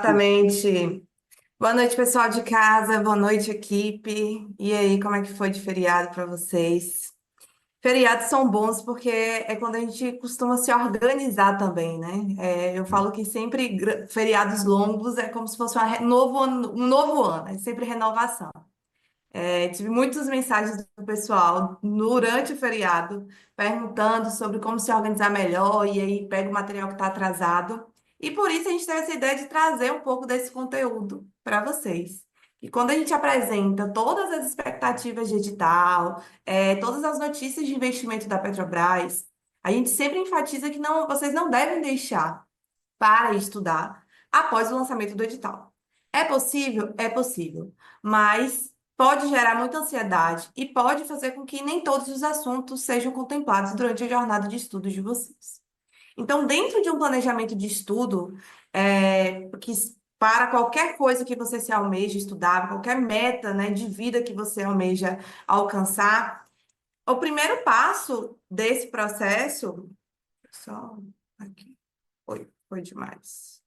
Exatamente. Boa noite, pessoal de casa. Boa noite, equipe. E aí, como é que foi de feriado para vocês? Feriados são bons porque é quando a gente costuma se organizar também, né? Eu falo que sempre feriados longos é como se fosse um novo ano, é sempre renovação. Tive muitas mensagens do pessoal durante o feriado perguntando sobre como se organizar melhor e aí pega o material que está atrasado. E por isso a gente teve essa ideia de trazer um pouco desse conteúdo para vocês. E quando a gente apresenta todas as expectativas de edital, todas as notícias de investimento da Petrobras, a gente sempre enfatiza que vocês não devem deixar para estudar após o lançamento do edital. É possível? É possível, mas pode gerar muita ansiedade e pode fazer com que nem todos os assuntos sejam contemplados durante a jornada de estudos de vocês. Então, dentro de um planejamento de estudo, que para qualquer coisa que você se almeja estudar, qualquer meta, né, de vida que você almeja alcançar, o primeiro passo desse processo, só aqui, foi demais.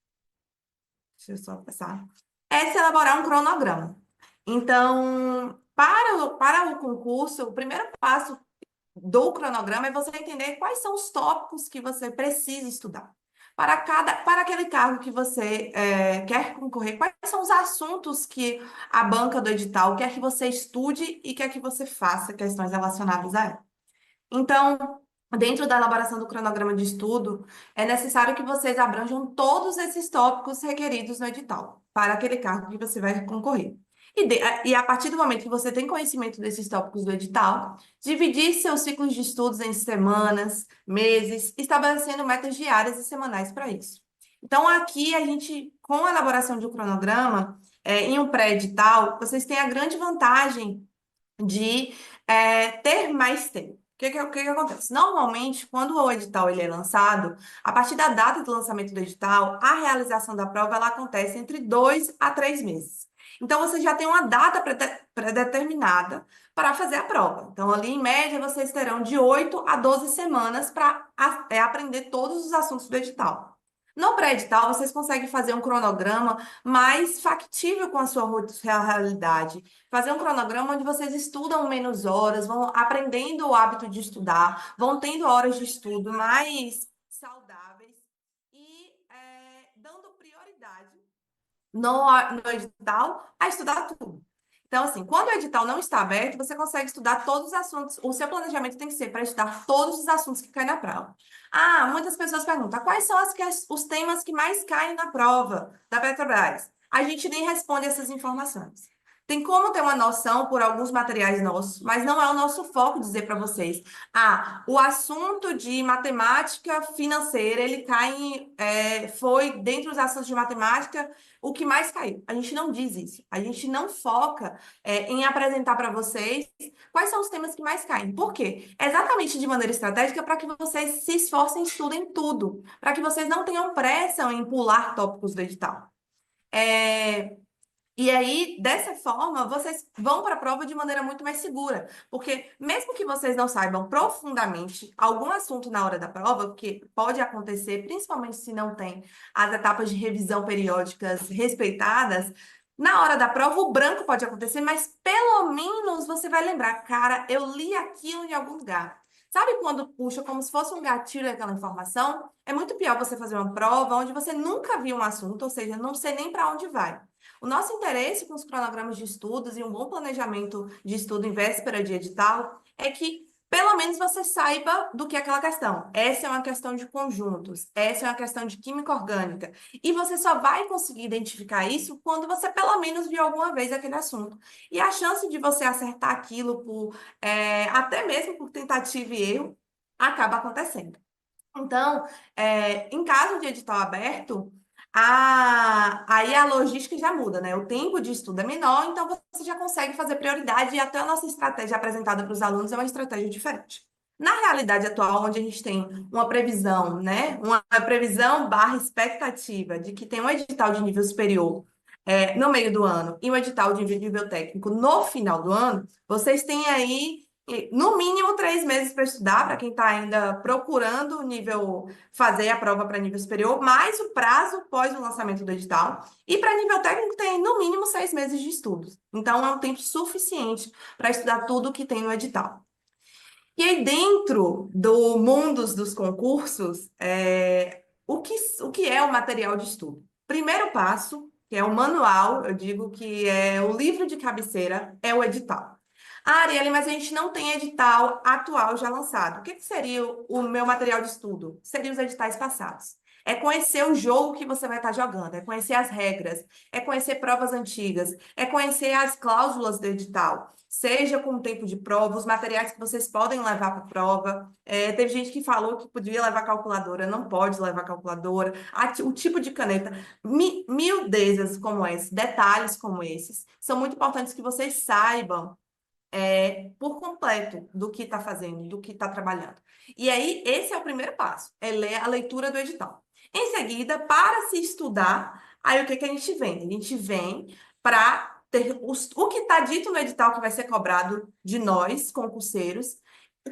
Deixa eu só passar. É se elaborar um cronograma. Então, para o concurso, o primeiro passo do cronograma é você entender quais são os tópicos que você precisa estudar. Para aquele cargo que você quer concorrer, quais são os assuntos que a banca do edital quer que você estude e quer que você faça questões relacionadas a ela. Então, dentro da elaboração do cronograma de estudo, é necessário que vocês abranjam todos esses tópicos requeridos no edital, para aquele cargo que você vai concorrer. E a partir do momento que você tem conhecimento desses tópicos do edital, dividir seus ciclos de estudos em semanas, meses, estabelecendo metas diárias e semanais para isso. Então, aqui a gente, com a elaboração de um cronograma, em um pré-edital, vocês têm a grande vantagem de ter mais tempo. O que que acontece? Normalmente, quando o edital ele é lançado, a partir da data do lançamento do edital, a realização da prova ela acontece entre 2 a 3 meses. Então, você já tem uma data pré-determinada para fazer a prova. Então, ali, em média, vocês terão de 8 a 12 semanas para aprender todos os assuntos do edital. No pré-edital, vocês conseguem fazer um cronograma mais factível com a sua realidade. Fazer um cronograma onde vocês estudam menos horas, vão aprendendo o hábito de estudar, vão tendo horas de estudo mais saudáveis e dando prioridade no edital a estudar tudo. Então, assim, quando o edital não está aberto, você consegue estudar todos os assuntos. O seu planejamento tem que ser para estudar todos os assuntos que caem na prova. Ah, muitas pessoas perguntam, quais são os temas que mais caem na prova da Petrobras? A gente nem responde essas informações. Tem como ter uma noção por alguns materiais nossos, mas não é o nosso foco dizer para vocês. Ah, o assunto de matemática financeira, ele foi, dentre os assuntos de matemática, o que mais caiu. A gente não diz isso. A gente não foca, em apresentar para vocês quais são os temas que mais caem. Por quê? Exatamente de maneira estratégica para que vocês se esforcem e estudem tudo, para que vocês não tenham pressa em pular tópicos do edital. É, e aí, dessa forma, vocês vão para a prova de maneira muito mais segura. Porque, mesmo que vocês não saibam profundamente algum assunto na hora da prova, que pode acontecer, principalmente se não tem as etapas de revisão periódicas respeitadas, na hora da prova o branco pode acontecer, mas pelo menos você vai lembrar, cara, eu li aquilo em algum lugar. Sabe quando puxa como se fosse um gatilho aquela informação? É muito pior você fazer uma prova onde você nunca viu um assunto, ou seja, não sei nem para onde vai. O nosso interesse com os cronogramas de estudos e um bom planejamento de estudo em véspera de edital é que, pelo menos, você saiba do que é aquela questão. Essa é uma questão de conjuntos, essa é uma questão de química orgânica. E você só vai conseguir identificar isso quando você, pelo menos, viu alguma vez aquele assunto. E a chance de você acertar aquilo até mesmo por tentativa e erro, acaba acontecendo. Então, em caso de edital aberto, aí a logística já muda, né? O tempo de estudo é menor, então você já consegue fazer prioridade e até a nossa estratégia apresentada para os alunos é uma estratégia diferente. Na realidade atual, onde a gente tem uma previsão, né? Uma previsão barra expectativa de que tem um edital de nível superior no meio do ano e um edital de nível técnico no final do ano, vocês têm aí No mínimo 3 meses para estudar, para quem está ainda procurando o nível, fazer a prova para nível superior, mais o prazo pós o lançamento do edital. E para nível técnico tem no mínimo 6 meses de estudos. Então é um tempo suficiente para estudar tudo que tem no edital. E aí, dentro do mundo dos concursos, o que é o material de estudo? Primeiro passo, que é o manual, eu digo que é o livro de cabeceira, é o edital. Ah, Arielle, mas a gente não tem edital atual já lançado. O que que seria o meu material de estudo? Seriam os editais passados. É conhecer o jogo que você vai estar jogando, é conhecer as regras, é conhecer provas antigas, é conhecer as cláusulas do edital, seja com o tempo de prova, os materiais que vocês podem levar para a prova. Teve gente que falou que podia levar calculadora, não pode levar calculadora, o tipo de caneta, miudezas como esse, detalhes como esses, são muito importantes que vocês saibam por completo do que está fazendo, do que está trabalhando. E aí, esse é o primeiro passo, é ler a leitura do edital. Em seguida, para se estudar, aí o que que a gente vem? A gente vem para ter o que está dito no edital que vai ser cobrado de nós, concurseiros.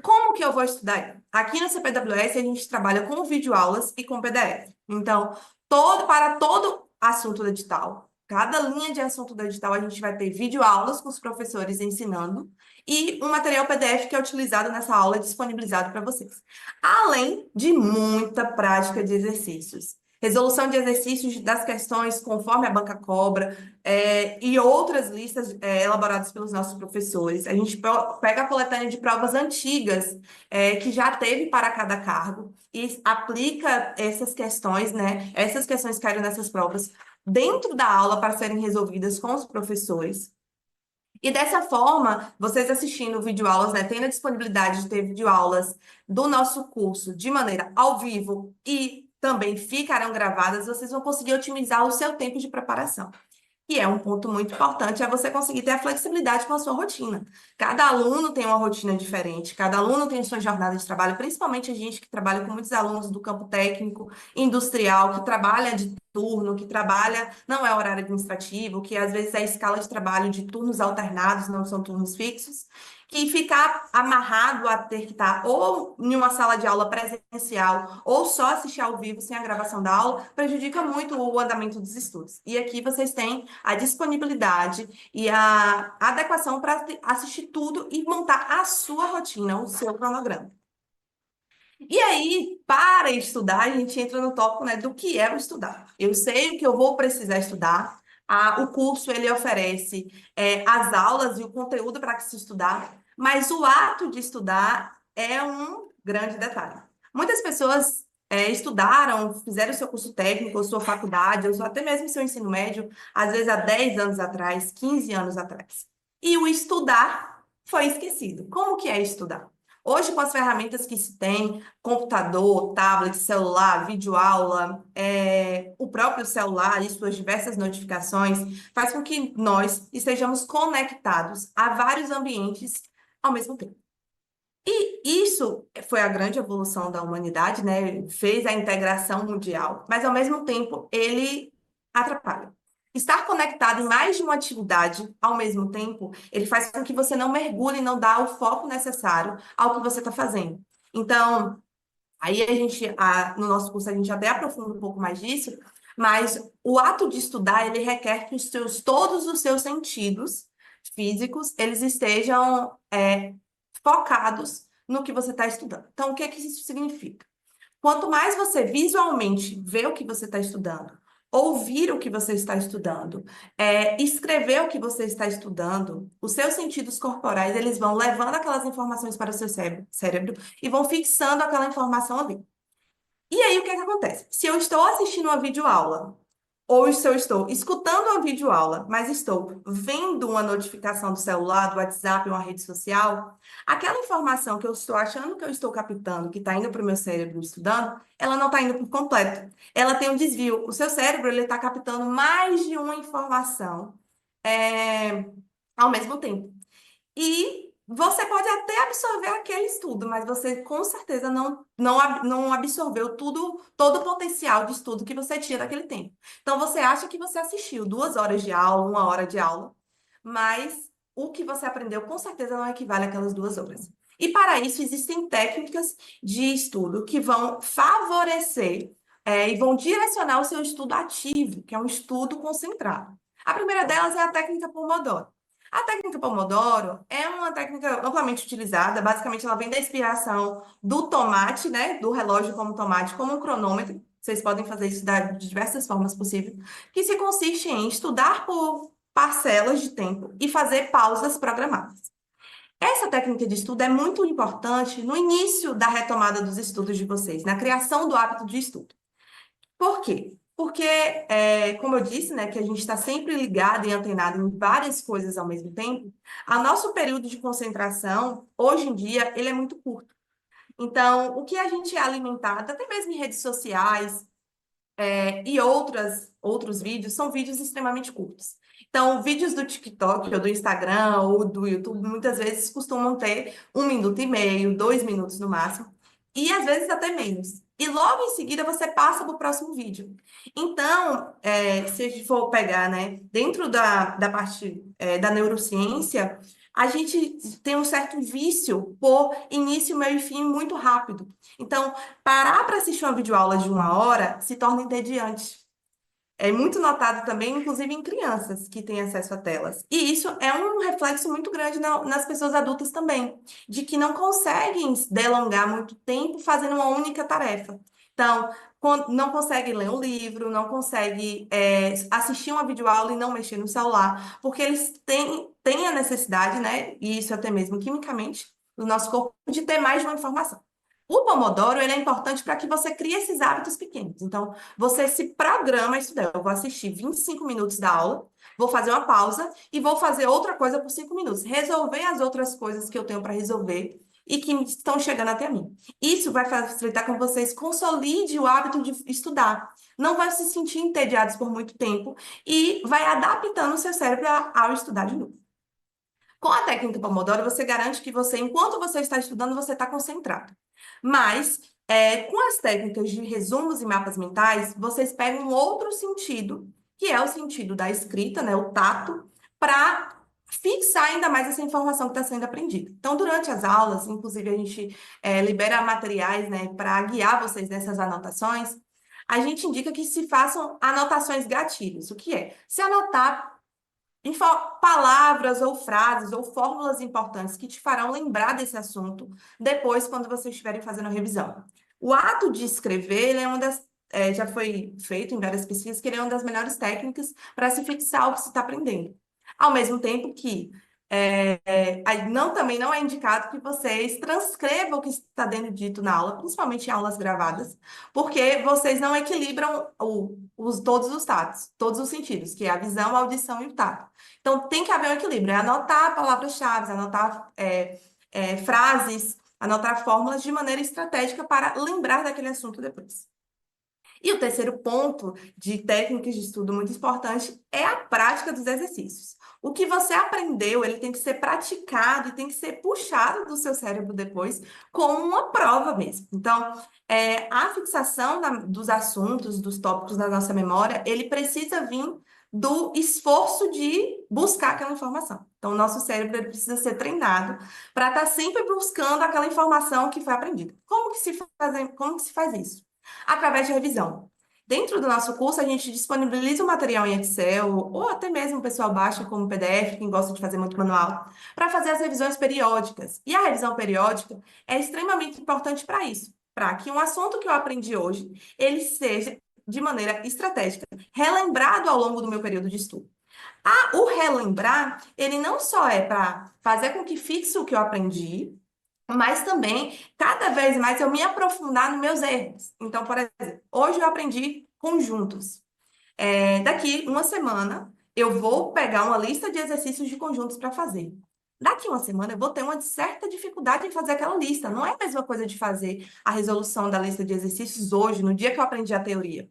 Como que eu vou estudar? Aqui no CPWS, a gente trabalha com videoaulas e com PDF. Então, para todo assunto do edital, cada linha de assunto do edital, a gente vai ter videoaulas com os professores ensinando e um material PDF que é utilizado nessa aula disponibilizado para vocês. Além de muita prática de exercícios. Resolução de exercícios das questões conforme a banca cobra, e outras listas elaboradas pelos nossos professores. A gente pega a coletânea de provas antigas que já teve para cada cargo e aplica essas questões, né? Essas questões que caíram nessas provas dentro da aula para serem resolvidas com os professores. E dessa forma, vocês assistindo videoaulas, né, tendo a disponibilidade de ter videoaulas do nosso curso de maneira ao vivo e também ficarão gravadas, vocês vão conseguir otimizar o seu tempo de preparação. E é um ponto muito importante, é você conseguir ter a flexibilidade com a sua rotina. Cada aluno tem uma rotina diferente, cada aluno tem sua jornada de trabalho, principalmente a gente que trabalha com muitos alunos do campo técnico, industrial, que trabalha de turno, que trabalha, não é horário administrativo, que às vezes é escala de trabalho de turnos alternados, não são turnos fixos, que ficar amarrado a ter que estar ou em uma sala de aula presencial ou só assistir ao vivo sem a gravação da aula prejudica muito o andamento dos estudos. E aqui vocês têm a disponibilidade e a adequação para assistir tudo e montar a sua rotina, o seu cronograma. E aí, para estudar, a gente entra no tópico, né, do que é o estudar. Eu sei o que eu vou precisar estudar. O curso ele oferece as aulas e o conteúdo para se estudar, mas o ato de estudar é um grande detalhe. Muitas pessoas estudaram, fizeram seu curso técnico, ou sua faculdade, ou até mesmo seu ensino médio, às vezes há 10 anos atrás, 15 anos atrás. E o estudar foi esquecido. Como que é estudar? Hoje, com as ferramentas que se tem, computador, tablet, celular, videoaula, o próprio celular e suas diversas notificações, faz com que nós estejamos conectados a vários ambientes ao mesmo tempo. E isso foi a grande evolução da humanidade, né? Fez a integração mundial, mas ao mesmo tempo ele atrapalha. Estar conectado em mais de uma atividade ao mesmo tempo, ele faz com que você não mergulhe e não dá o foco necessário ao que você está fazendo. Então, aí no nosso curso, a gente até aprofunda um pouco mais disso, mas o ato de estudar, ele requer que todos os seus sentidos físicos, eles estejam focados no que você está estudando. Então, o que é que isso significa? Quanto mais você visualmente vê o que você está estudando, ouvir o que você está estudando, escrever o que você está estudando, os seus sentidos corporais, eles vão levando aquelas informações para o seu cérebro e vão fixando aquela informação ali. E aí, o que é que acontece? Se eu estou assistindo uma videoaula, ou se eu estou escutando uma videoaula, mas estou vendo uma notificação do celular, do WhatsApp, uma rede social, aquela informação que eu estou achando que eu estou captando, que está indo para o meu cérebro estudando, ela não está indo por completo. Ela tem um desvio. O seu cérebro, ele está captando mais de uma informação é, ao mesmo tempo. E você pode até absorver aquele estudo, mas você com certeza não absorveu todo o potencial de estudo que você tinha naquele tempo. Então você acha que você assistiu 2 horas de aula, 1 hora de aula, mas o que você aprendeu com certeza não equivale àquelas 2 horas. E para isso existem técnicas de estudo que vão favorecer e vão direcionar o seu estudo ativo, que é um estudo concentrado. A primeira delas é a técnica Pomodoro. A técnica Pomodoro é uma técnica amplamente utilizada, basicamente ela vem da inspiração do tomate, né, do relógio como tomate, como um cronômetro. Vocês podem fazer isso de diversas formas possíveis, que se consiste em estudar por parcelas de tempo e fazer pausas programadas. Essa técnica de estudo é muito importante no início da retomada dos estudos de vocês, na criação do hábito de estudo. Por quê? Porque, como eu disse, né, que a gente está sempre ligado e antenado em várias coisas ao mesmo tempo, o nosso período de concentração, hoje em dia, ele é muito curto. Então, o que a gente é alimentado, até mesmo em redes sociais, e outros vídeos, são vídeos extremamente curtos. Então, vídeos do TikTok, ou do Instagram, ou do YouTube, muitas vezes costumam ter 1 minuto e meio, 2 minutos no máximo, e às vezes até menos. E logo em seguida você passa para o próximo vídeo. Então, se a gente for pegar, né, dentro da parte da neurociência, a gente tem um certo vício por início, meio e fim muito rápido. Então, parar para assistir uma videoaula de 1 hora se torna entediante. É muito notado também, inclusive em crianças que têm acesso a telas. E isso é um reflexo muito grande nas pessoas adultas também, de que não conseguem delongar muito tempo fazendo uma única tarefa. Então, não consegue ler um livro, não consegue assistir uma videoaula e não mexer no celular, porque eles têm a necessidade, né, e isso até mesmo quimicamente, do nosso corpo, de ter mais de uma informação. O Pomodoro, ele é importante para que você crie esses hábitos pequenos. Então, você se programa a estudar. Eu vou assistir 25 minutos da aula, vou fazer uma pausa e vou fazer outra coisa por 5 minutos. Resolver as outras coisas que eu tenho para resolver e que estão chegando até mim. Isso vai facilitar com que vocês consolidem o hábito de estudar. Não vai se sentir entediados por muito tempo e vai adaptando o seu cérebro ao estudar de novo. Com a técnica Pomodoro, você garante que você, enquanto você está estudando, você está concentrado. Mas, com as técnicas de resumos e mapas mentais, vocês pegam um outro sentido, que é o sentido da escrita, né, o tato, para fixar ainda mais essa informação que está sendo aprendida. Então, durante as aulas, inclusive, a gente libera materiais, né, para guiar vocês nessas anotações. A gente indica que se façam anotações gatilhos. O que é? Se anotar palavras ou frases ou fórmulas importantes que te farão lembrar desse assunto depois, quando vocês estiverem fazendo a revisão. O ato de escrever, ele é uma das, já foi feito em várias pesquisas, que ele é uma das melhores técnicas para se fixar o que se está aprendendo. Ao mesmo tempo que também não é indicado que vocês transcrevam o que está sendo dito na aula, principalmente em aulas gravadas, porque vocês não equilibram todos os tatos, todos os sentidos, que é a visão, a audição e o tato. Então, tem que haver um equilíbrio, é anotar palavras-chave, anotar frases, anotar fórmulas de maneira estratégica para lembrar daquele assunto depois. E o terceiro ponto de técnicas de estudo muito importante é a prática dos exercícios. O que você aprendeu, ele tem que ser praticado e tem que ser puxado do seu cérebro depois como uma prova mesmo. Então, a fixação dos assuntos, dos tópicos na nossa memória, ele precisa vir do esforço de buscar aquela informação. Então, o nosso cérebro ele precisa ser treinado para estar sempre buscando aquela informação que foi aprendida. Como que se faz isso? Através de revisão. Dentro do nosso curso, a gente disponibiliza o material em Excel, ou até mesmo o pessoal baixa como PDF, quem gosta de fazer muito manual, para fazer as revisões periódicas. E a revisão periódica é extremamente importante para isso, para que um assunto que eu aprendi hoje, ele seja, de maneira estratégica, relembrado ao longo do meu período de estudo. O relembrar, ele não só é para fazer com que fixe o que eu aprendi, mas também, cada vez mais, eu me aprofundar nos meus erros. Então, por exemplo, hoje eu aprendi conjuntos. Daqui uma semana, eu vou pegar uma lista de exercícios de conjuntos para fazer. Daqui uma semana, eu vou ter uma certa dificuldade em fazer aquela lista. Não é a mesma coisa de fazer a resolução da lista de exercícios hoje, no dia que eu aprendi a teoria.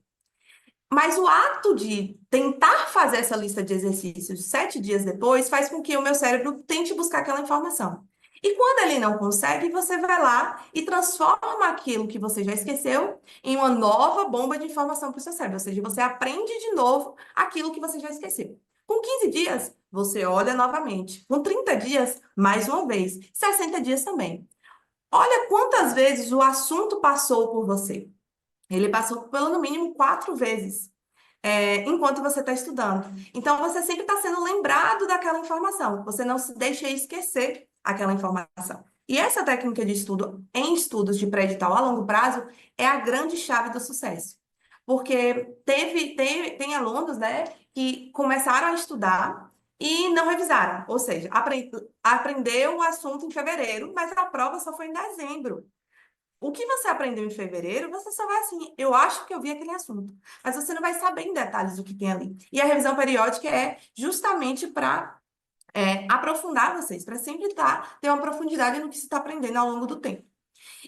Mas o ato de tentar fazer essa lista de exercícios 7 dias depois faz com que o meu cérebro tente buscar aquela informação. E quando ele não consegue, você vai lá e transforma aquilo que você já esqueceu em uma nova bomba de informação para o seu cérebro. Ou seja, você aprende de novo aquilo que você já esqueceu. Com 15 dias, você olha novamente. Com 30 dias, mais uma vez. 60 dias também. Olha quantas vezes o assunto passou por você. Ele passou pelo no mínimo 4 vezes, enquanto você está estudando. Então, você sempre está sendo lembrado daquela informação. Você não se deixa esquecer aquela informação. E essa técnica de estudo em estudos de pré-edital a longo prazo é a grande chave do sucesso. Porque tem alunos, né, que começaram a estudar e não revisaram. Ou seja, aprendeu o assunto em fevereiro, mas a prova só foi em dezembro. O que você aprendeu em fevereiro, você só vai assim, eu acho que eu vi aquele assunto, mas você não vai saber em detalhes o que tem ali. E a revisão periódica é justamente para aprofundar vocês, para sempre ter uma profundidade no que se está aprendendo ao longo do tempo.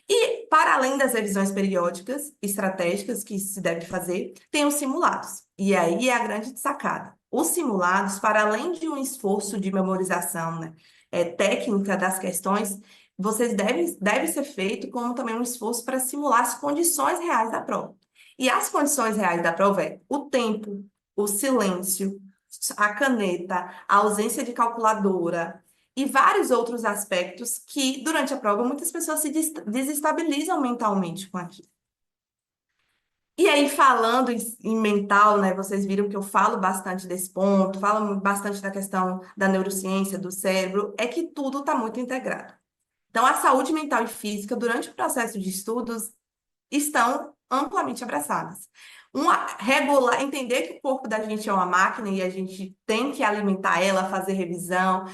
E, para além das revisões periódicas, estratégicas que se deve fazer, tem os simulados. E aí é a grande sacada. Os simulados, para além de um esforço de memorização, né, técnica das questões, vocês deve ser feito como também um esforço para simular as condições reais da prova. E as condições reais da prova é o tempo, o silêncio, a caneta, a ausência de calculadora, e vários outros aspectos que, durante a prova, muitas pessoas se desestabilizam mentalmente com aquilo. E aí, falando em mental, né, vocês viram que eu falo bastante desse ponto, falo bastante da questão da neurociência, do cérebro, é que tudo está muito integrado. Então, a saúde mental e física, durante o processo de estudos, estão amplamente abraçadas. Regular, entender que o corpo da gente é uma máquina e a gente tem que alimentar ela, fazer revisão,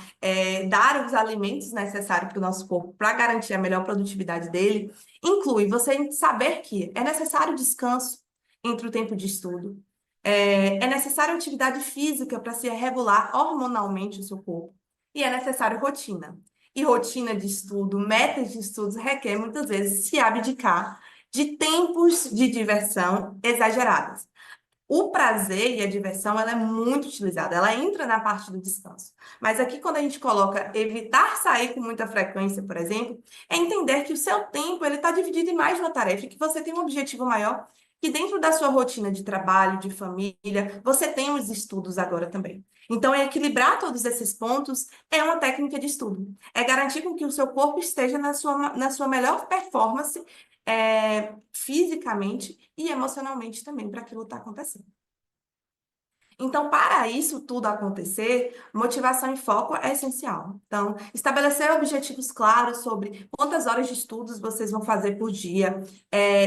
dar os alimentos necessários para o nosso corpo para garantir a melhor produtividade dele, inclui você saber que é necessário descanso entre o tempo de estudo, é necessário atividade física para se regular hormonalmente o seu corpo, e é necessário rotina. E rotina de estudo, metas de estudos requer muitas vezes se abdicar de tempos de diversão exagerados. O prazer e a diversão, ela é muito utilizada, ela entra na parte do descanso. Mas aqui, quando a gente coloca evitar sair com muita frequência, por exemplo, é entender que o seu tempo ele está dividido em mais de uma tarefa, e que você tem um objetivo maior, que dentro da sua rotina de trabalho, de família, você tem os estudos agora também. Então, equilibrar todos esses pontos é uma técnica de estudo. É garantir com que o seu corpo esteja na sua melhor performance, fisicamente e emocionalmente também, para aquilo estar acontecendo. Então, para isso tudo acontecer, motivação e foco é essencial. Então, estabelecer objetivos claros sobre quantas horas de estudos vocês vão fazer por dia,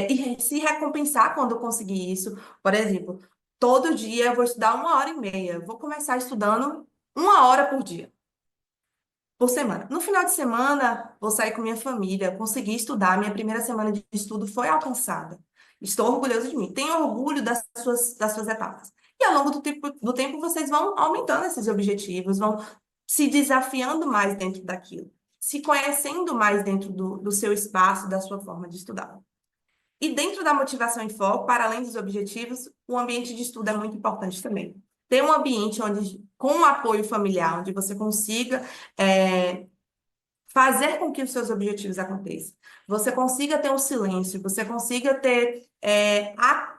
e se recompensar quando conseguir isso. Por exemplo, todo dia eu vou estudar 1 hora e meia, vou começar estudando 1 hora por dia. Por semana. No final de semana, vou sair com minha família, consegui estudar, minha primeira semana de estudo foi alcançada. Estou orgulhoso de mim, tenho orgulho das suas etapas. E ao longo do tempo, vocês vão aumentando esses objetivos, vão se desafiando mais dentro daquilo, se conhecendo mais dentro do seu espaço, da sua forma de estudar. E dentro da motivação e foco, para além dos objetivos, o ambiente de estudo é muito importante também. Ter um ambiente onde, com o apoio familiar, onde você consiga fazer com que os seus objetivos aconteçam. Você consiga ter um silêncio, você consiga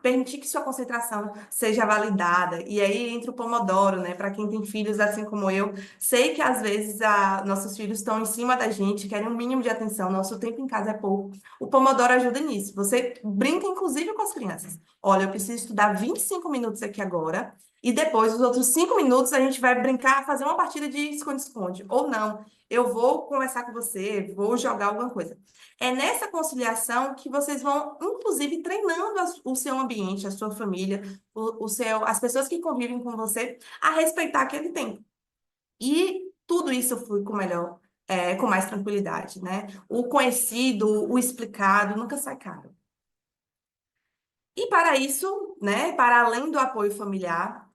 permitir que sua concentração seja validada. E aí entra o Pomodoro, né? Para quem tem filhos assim como eu, sei que às vezes nossos filhos estão em cima da gente, querem um mínimo de atenção, nosso tempo em casa é pouco. O Pomodoro ajuda nisso. Você brinca, inclusive, com as crianças. Olha, eu preciso estudar 25 minutos aqui agora. E depois, os outros 5 minutos, a gente vai brincar, fazer uma partida de esconde-esconde. Ou não, eu vou conversar com você, vou jogar alguma coisa. É nessa conciliação que vocês vão, inclusive, treinando o seu ambiente, a sua família, as pessoas que convivem com você, a respeitar aquele tempo. E tudo isso flui com mais tranquilidade, né? O conhecido, o explicado, nunca sai caro. E para isso, né, para além do apoio familiar,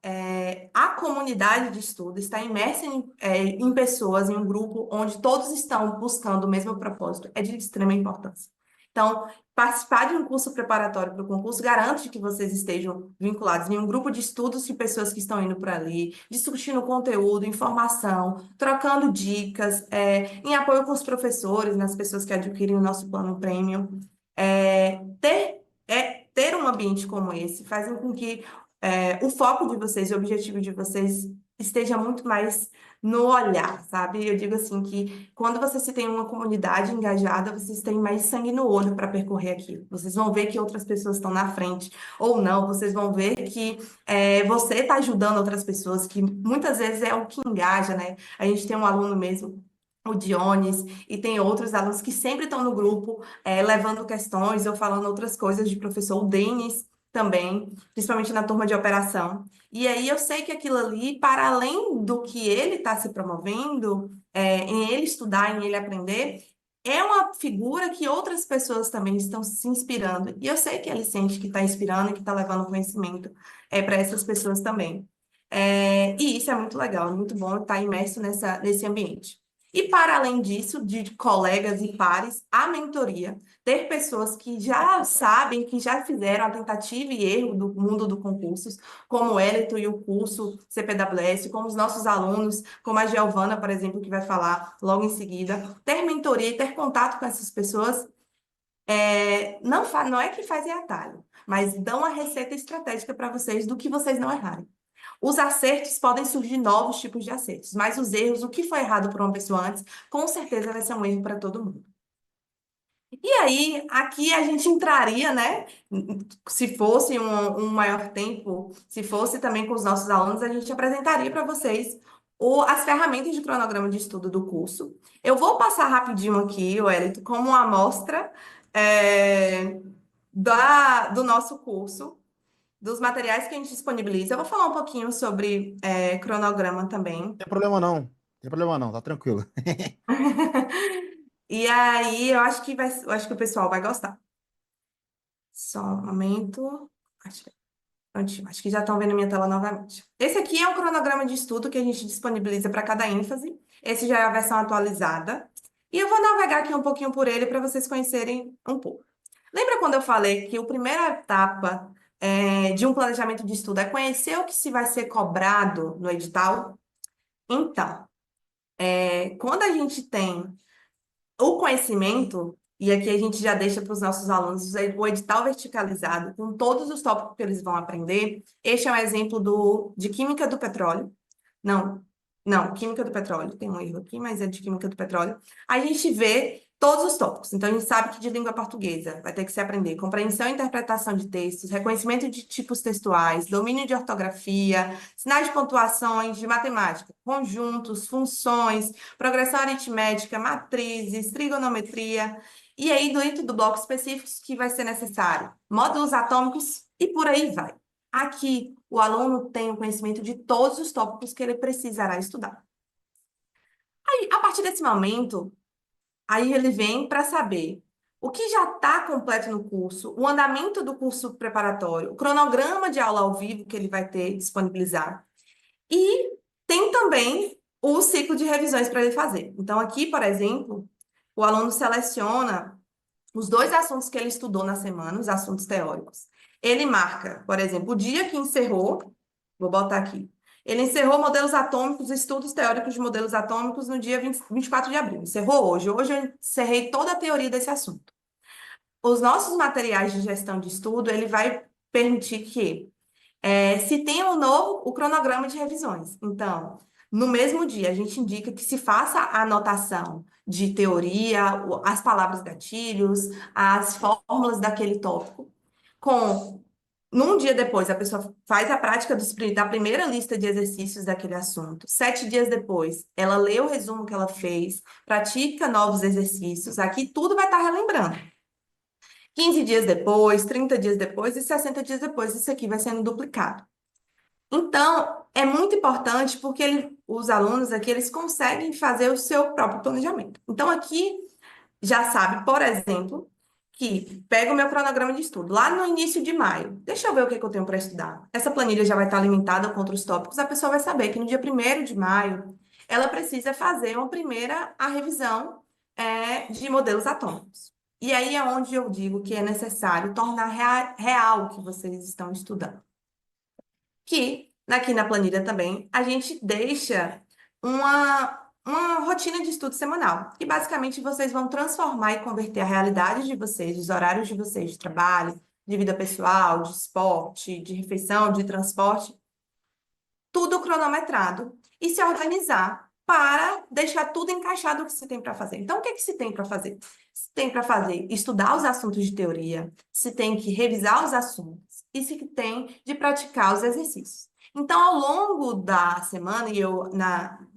a comunidade de estudo está imersa em pessoas, em um grupo onde todos estão buscando o mesmo propósito, é de extrema importância. Então, participar de um curso preparatório para o concurso garante que vocês estejam vinculados em um grupo de estudos de pessoas que estão indo por ali, discutindo conteúdo, informação, trocando dicas, em apoio com os professores, nas pessoas que adquirem o nosso plano premium. Ter um ambiente como esse faz com que o foco de vocês, o objetivo de vocês esteja muito mais no olhar, sabe? Eu digo assim que quando você se tem uma comunidade engajada, vocês têm mais sangue no olho para percorrer aquilo. Vocês vão ver que outras pessoas estão na frente, ou não, vocês vão ver que você está ajudando outras pessoas, que muitas vezes é o que engaja, né? A gente tem um aluno mesmo, o Dionis, e tem outros alunos que sempre estão no grupo, levando questões ou falando outras coisas de professor, o Denis também, principalmente na turma de operação. E aí eu sei que aquilo ali, para além do que ele está se promovendo, em ele estudar, em ele aprender, é uma figura que outras pessoas também estão se inspirando. E eu sei que ele sente que está inspirando e que está levando conhecimento para essas pessoas também. E isso é muito legal, é muito bom estar imerso nesse ambiente. E para além disso, de colegas e pares, a mentoria, ter pessoas que já sabem, que já fizeram a tentativa e erro do mundo do concursos, como o Elito e o curso CPWS, como os nossos alunos, como a Giovana, por exemplo, que vai falar logo em seguida. Ter mentoria e ter contato com essas pessoas não é que fazem atalho, mas dão a receita estratégica para vocês do que vocês não errarem. Os acertos podem surgir novos tipos de acertos, mas os erros, o que foi errado para uma pessoa antes, com certeza vai ser um erro para todo mundo. E aí, aqui a gente entraria, né? Se fosse um maior tempo, se fosse também com os nossos alunos, a gente apresentaria para vocês as ferramentas de cronograma de estudo do curso. Eu vou passar rapidinho aqui, Wellington, como uma amostra do nosso curso, dos materiais que a gente disponibiliza. Eu vou falar um pouquinho sobre cronograma também. Tem problema não. Tem problema não, tá tranquilo. E aí, eu acho que o pessoal vai gostar. Só um momento. Acho, acho que já estão vendo minha tela novamente. Esse aqui é um cronograma de estudo que a gente disponibiliza para cada ênfase. Esse já é a versão atualizada. E eu vou navegar aqui um pouquinho por ele para vocês conhecerem um pouco. Lembra quando eu falei que a primeira etapa de um planejamento de estudo é conhecer o que se vai ser cobrado no edital? Então, quando a gente tem o conhecimento, e aqui a gente já deixa para os nossos alunos o edital verticalizado, com todos os tópicos que eles vão aprender. Este é um exemplo de química do petróleo. Não, não, química do petróleo. Tem um erro aqui, mas é de química do petróleo. A gente vê todos os tópicos. Então, a gente sabe que de língua portuguesa vai ter que se aprender compreensão e interpretação de textos, reconhecimento de tipos textuais, domínio de ortografia, sinais de pontuações, de matemática, conjuntos, funções, progressão aritmética, matrizes, trigonometria. E aí, dentro do bloco específicos que vai ser necessário, módulos atômicos e por aí vai. Aqui, o aluno tem o conhecimento de todos os tópicos que ele precisará estudar. Aí, a partir desse momento, aí ele vem para saber o que já está completo no curso, o andamento do curso preparatório, o cronograma de aula ao vivo que ele vai ter disponibilizar. E tem também o ciclo de revisões para ele fazer. Então, aqui, por exemplo, o aluno seleciona os dois assuntos que ele estudou na semana, os assuntos teóricos. Ele marca, por exemplo, o dia que encerrou, vou botar aqui. Ele encerrou modelos atômicos, estudos teóricos de modelos atômicos no dia 24 de abril. Encerrou hoje. Hoje eu encerrei toda a teoria desse assunto. Os nossos materiais de gestão de estudo, ele vai permitir que se tem o cronograma de revisões. Então, no mesmo dia, a gente indica que se faça a anotação de teoria, as palavras gatilhos, as fórmulas daquele tópico. Num dia depois, a pessoa faz a prática da primeira lista de exercícios daquele assunto. 7 dias depois, ela lê o resumo que ela fez, pratica novos exercícios. Aqui tudo vai estar relembrando. 15 dias depois, 30 dias depois e 60 dias depois, isso aqui vai sendo duplicado. Então, é muito importante porque os alunos aqui, eles conseguem fazer o seu próprio planejamento. Então, aqui já sabe, por exemplo, que pega o meu cronograma de estudo lá no início de maio. Deixa eu ver o que que eu tenho para estudar. Essa planilha já vai estar limitada contra os tópicos. A pessoa vai saber que no dia 1º de maio, ela precisa fazer uma primeira a revisão de modelos atômicos. E aí é onde eu digo que é necessário tornar real o que vocês estão estudando, que aqui na planilha também a gente deixa uma rotina de estudo semanal, que basicamente vocês vão transformar e converter a realidade de vocês, os horários de vocês de trabalho, de vida pessoal, de esporte, de refeição, de transporte, tudo cronometrado e se organizar para deixar tudo encaixado o que se tem para fazer. Então, o que é que se tem para fazer? Se tem para fazer estudar os assuntos de teoria, se tem que revisar os assuntos e se tem de praticar os exercícios. Então, ao longo da semana, e eu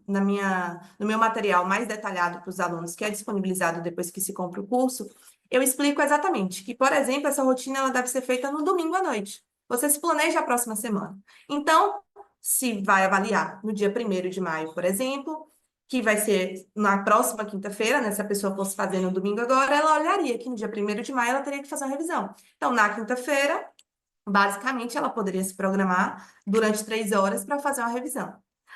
no meu material mais detalhado para os alunos, que é disponibilizado depois que se compra o curso, eu explico exatamente que, por exemplo, essa rotina ela deve ser feita no domingo à noite. Você se planeja a próxima semana. Então, se vai avaliar no dia 1º de maio, por exemplo, que vai ser na próxima quinta-feira, né? Se a pessoa fosse fazer no domingo agora, ela olharia que no dia 1º de maio ela teria que fazer uma revisão. Então, na quinta-feira, basicamente, ela poderia se programar durante 3 horas para fazer uma revisão.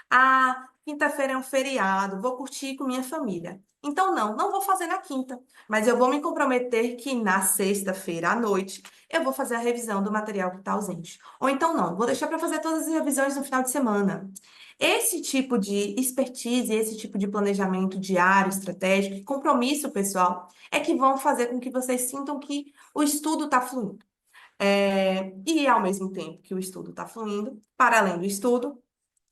Ah, quinta-feira é um feriado, vou curtir com minha família. Então, não vou fazer na quinta, mas eu vou me comprometer que na sexta-feira à noite eu vou fazer a revisão do material que está ausente. Ou então, não, vou deixar para fazer todas as revisões no final de semana. Esse tipo de expertise, esse tipo de planejamento diário, estratégico, e compromisso pessoal, é que vão fazer com que vocês sintam que o estudo está fluindo. E ao mesmo tempo que o estudo está fluindo, para além do estudo,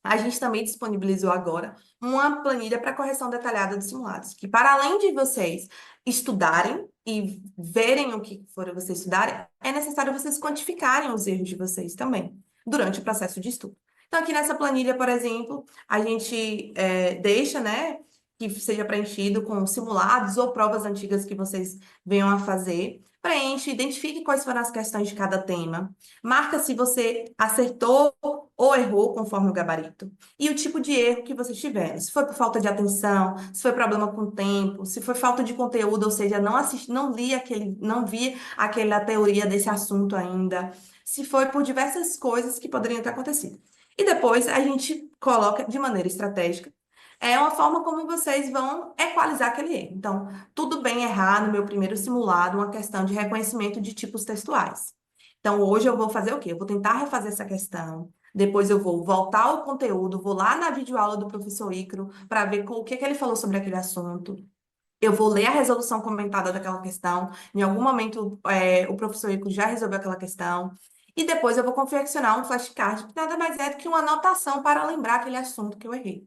a gente também disponibilizou agora uma planilha para correção detalhada dos simulados, que para além de vocês estudarem e verem o que for vocês estudarem, é necessário vocês quantificarem os erros de vocês também, durante o processo de estudo. Então, aqui nessa planilha, por exemplo, a gente deixa, né, que seja preenchido com simulados ou provas antigas que vocês venham a fazer. Preenche, identifique quais foram as questões de cada tema, marca se você acertou ou errou conforme o gabarito, e o tipo de erro que vocês tiveram. Se foi por falta de atenção, se foi problema com o tempo, se foi falta de conteúdo, ou seja, não vi aquela teoria desse assunto ainda, se foi por diversas coisas que poderiam ter acontecido. E depois a gente coloca de maneira estratégica. É uma forma como vocês vão equalizar aquele erro. Então, tudo bem errar no meu primeiro simulado uma questão de reconhecimento de tipos textuais. Então, hoje eu vou fazer o quê? Eu vou tentar refazer essa questão. Depois eu vou voltar ao conteúdo, vou lá na videoaula do professor Icaro para ver o que que ele falou sobre aquele assunto. Eu vou ler a resolução comentada daquela questão. Em algum momento, o professor Icaro já resolveu aquela questão. E depois eu vou confeccionar um flashcard, que nada mais é do que uma anotação para lembrar aquele assunto que eu errei.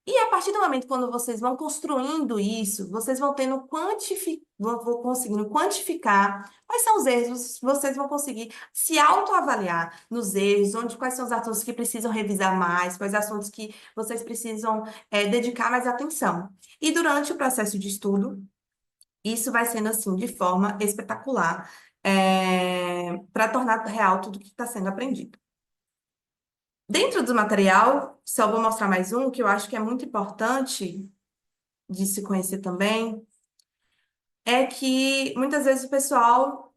E a partir do momento quando vocês vão construindo isso, vocês vão tendo vão conseguindo quantificar quais são os erros, vocês vão conseguir se autoavaliar nos erros, quais são os assuntos que precisam revisar mais, quais assuntos que vocês precisam dedicar mais atenção. E durante o processo de estudo, isso vai sendo assim de forma espetacular, para tornar real tudo que está sendo aprendido. Dentro do material, só vou mostrar mais um que eu acho que é muito importante de se conhecer também, é que muitas vezes o pessoal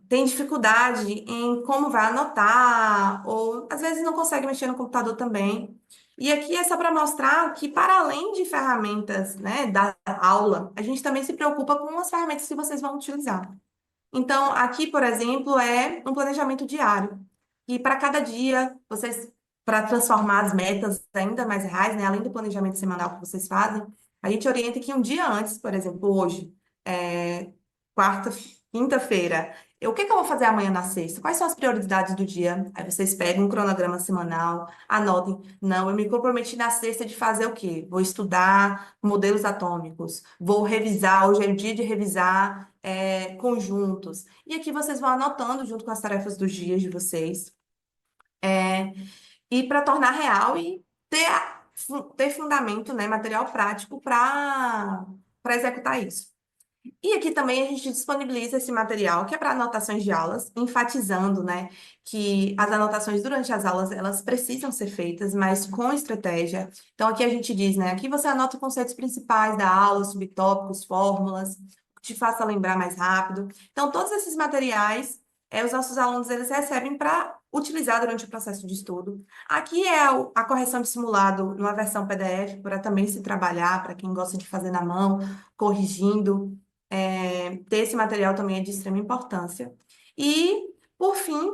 tem dificuldade em como vai anotar, ou às vezes não consegue mexer no computador também. E aqui é só para mostrar que, para além de ferramentas, né, da aula, a gente também se preocupa com as ferramentas que vocês vão utilizar. Então, aqui, por exemplo, é um planejamento diário. E para cada dia, para transformar as metas ainda mais reais, né, além do planejamento semanal que vocês fazem, a gente orienta que um dia antes, por exemplo, hoje, é, quarta, quinta-feira, o que que eu vou fazer amanhã na sexta? Quais são as prioridades do dia? Aí vocês pegam um cronograma semanal, anotem. Não, eu me comprometi na sexta de fazer o quê? Vou estudar modelos atômicos, vou revisar, hoje é o dia de revisar conjuntos. E aqui vocês vão anotando junto com as tarefas dos dias de vocês. É, e para tornar real e ter fundamento, né, material prático para executar isso. E aqui também a gente disponibiliza esse material que é para anotações de aulas, enfatizando, né, que as anotações durante as aulas elas precisam ser feitas, mas com estratégia. Então aqui a gente diz, né, aqui você anota os conceitos principais da aula, subtópicos, fórmulas, que te faça lembrar mais rápido. Então todos esses materiais os nossos alunos eles recebem para utilizar durante o processo de estudo. Aqui é a correção de simulado numa versão PDF para também se trabalhar, para quem gosta de fazer na mão, corrigindo. Ter esse material também é de extrema importância. E, por fim,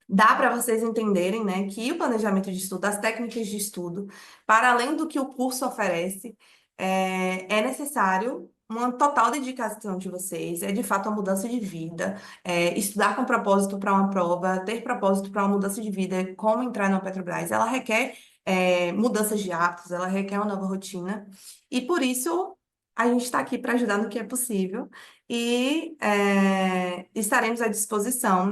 dá para vocês entenderem, né, que o planejamento de estudo, as técnicas de estudo, para além do que o curso oferece, é necessário uma total dedicação de vocês, é de fato uma mudança de vida. Estudar com propósito para uma prova, ter propósito para uma mudança de vida, como entrar na Petrobras, ela requer mudanças de hábitos, ela requer uma nova rotina. E por isso a gente está aqui para ajudar no que é possível e estaremos à disposição.